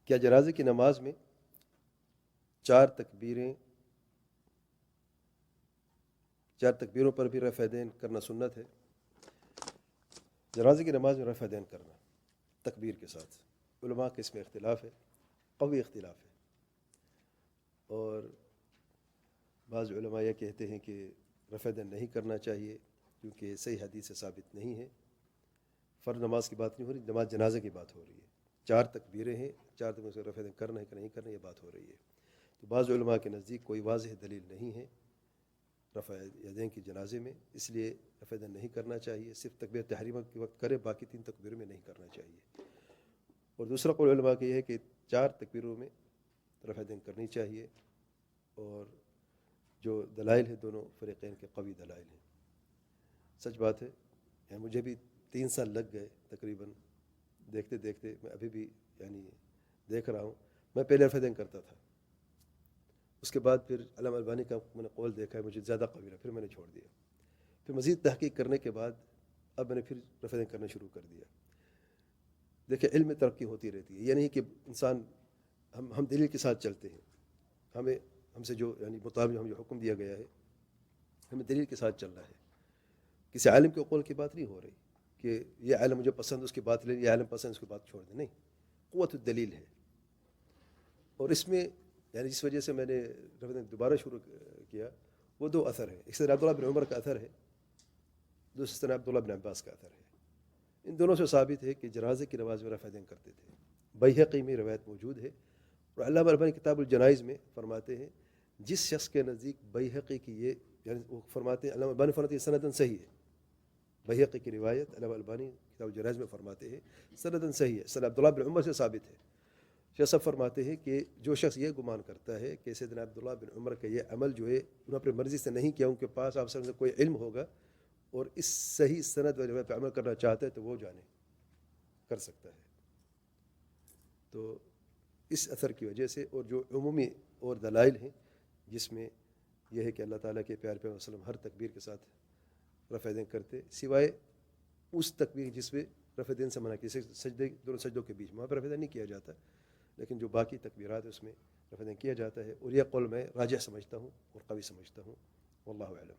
کیا جنازے کی نماز میں 4 تکبیروں پر بھی رفع دین کرنا سنت ہے؟ جنازے کی نماز میں رفع دین کرنا تکبیر کے ساتھ علماء کے اس میں اختلاف ہے، قوی اختلاف ہے، اور بعض علماء یہ کہتے ہیں کہ رفع دین نہیں کرنا چاہیے کیونکہ صحیح حدیث سے ثابت نہیں ہے۔ فرض نماز کی بات نہیں ہو رہی، نماز جنازے کی بات ہو رہی ہے۔ 4 تکبیریں ہیں، 4 تکبیروں سے رفع دین کرنا ہے کہ نہیں کرنا، یہ بات ہو رہی ہے۔ تو بعض علماء کے نزدیک کوئی واضح دلیل نہیں ہے رفع یدین کی جنازے میں، اس لیے رفع دین نہیں کرنا چاہیے، صرف تکبیر تحریمہ کے وقت کرے، باقی 3 تکبیروں میں نہیں کرنا چاہیے۔ اور دوسرا قول علماء کا یہ ہے کہ 4 تکبیروں میں رفع دین کرنی چاہیے، اور جو دلائل ہیں دونوں فریقین کے قوی دلائل ہیں۔ سچ بات ہے، یعنی مجھے بھی 3 سال لگ گئے تقریباً دیکھتے دیکھتے، میں ابھی بھی دیکھ رہا ہوں۔ میں پہلے رفع دین کرتا تھا، اس کے بعد پھر علامہ البانی کا میں نے قول دیکھا ہے، مجھے زیادہ قوی لگا، پھر میں نے چھوڑ دیا۔ پھر مزید تحقیق کرنے کے بعد اب میں نے پھر رفع دین کرنا شروع کر دیا۔ دیکھیں، علم میں ترقی ہوتی رہتی ہے، یہ نہیں کہ انسان ہم دلیل کے ساتھ چلتے ہیں، ہم سے جو مطابق ہمیں جو حکم دیا گیا ہے ہمیں دلیل کے ساتھ چلنا ہے۔ کسی عالم کے قول کی بات نہیں ہو رہی کہ یہ عالم مجھے پسند اس کی بات لے، یہ عالم پسند اس کی بات چھوڑ دیں، نہیں، قوت الدلیل ہے۔ اور اس میں جس وجہ سے میں نے رفع دین دوبارہ شروع کیا، وہ 2 اثر ہیں۔ ایک طرح عبداللہ بن عمر کا اثر ہے، دوسری طرح عبداللہ بن عباس کا اثر ہے۔ ان دونوں سے ثابت ہے کہ جنازے کی نماز میں رفع دین کرتے تھے۔ بیہقی میں روایت موجود ہے، اور علامہ البانی کتاب الجنائز میں فرماتے ہیں جس شخص کے نزدیک بیہقی کی یہ وہ فرماتے ہیں، علامہ البانی فرماتے ہیں سندن صحیح ہے، بیہقی کی روایت علامہ البانی کتاب الجنائز میں فرماتے ہیں سندن صحیح ہے، سند عبداللہ بن عمر سے ثابت ہے۔ شیخ صاحب فرماتے ہیں کہ جو شخص یہ گمان کرتا ہے کہ سیدنا عبداللہ بن عمر کا یہ عمل جو ہے انہوں نے اپنی مرضی سے نہیں کیا، ان کے پاس آپ سے کوئی علم ہوگا اور اس صحیح سند و روایت پہ عمل کرنا چاہتا ہے تو وہ جانے کر سکتا ہے۔ تو اس اثر کی وجہ سے، اور جو عمومی اور دلائل ہیں جس میں یہ ہے کہ اللہ تعالیٰ کے پیارے پیغمبر صلی اللہ علیہ وسلم ہر تکبیر کے ساتھ رفع دین کرتے، سوائے اس تکبیر جس پہ رفع دین سے منع کیا، دونوں سجدوں کے بیچ وہاں پہ رفع دین نہیں کیا جاتا، لیکن جو باقی تکبیرات ہیں اس میں رفع دین کیا جاتا ہے، اور یہ قول میں راجح سمجھتا ہوں اور قوی سمجھتا ہوں، واللہ اعلم۔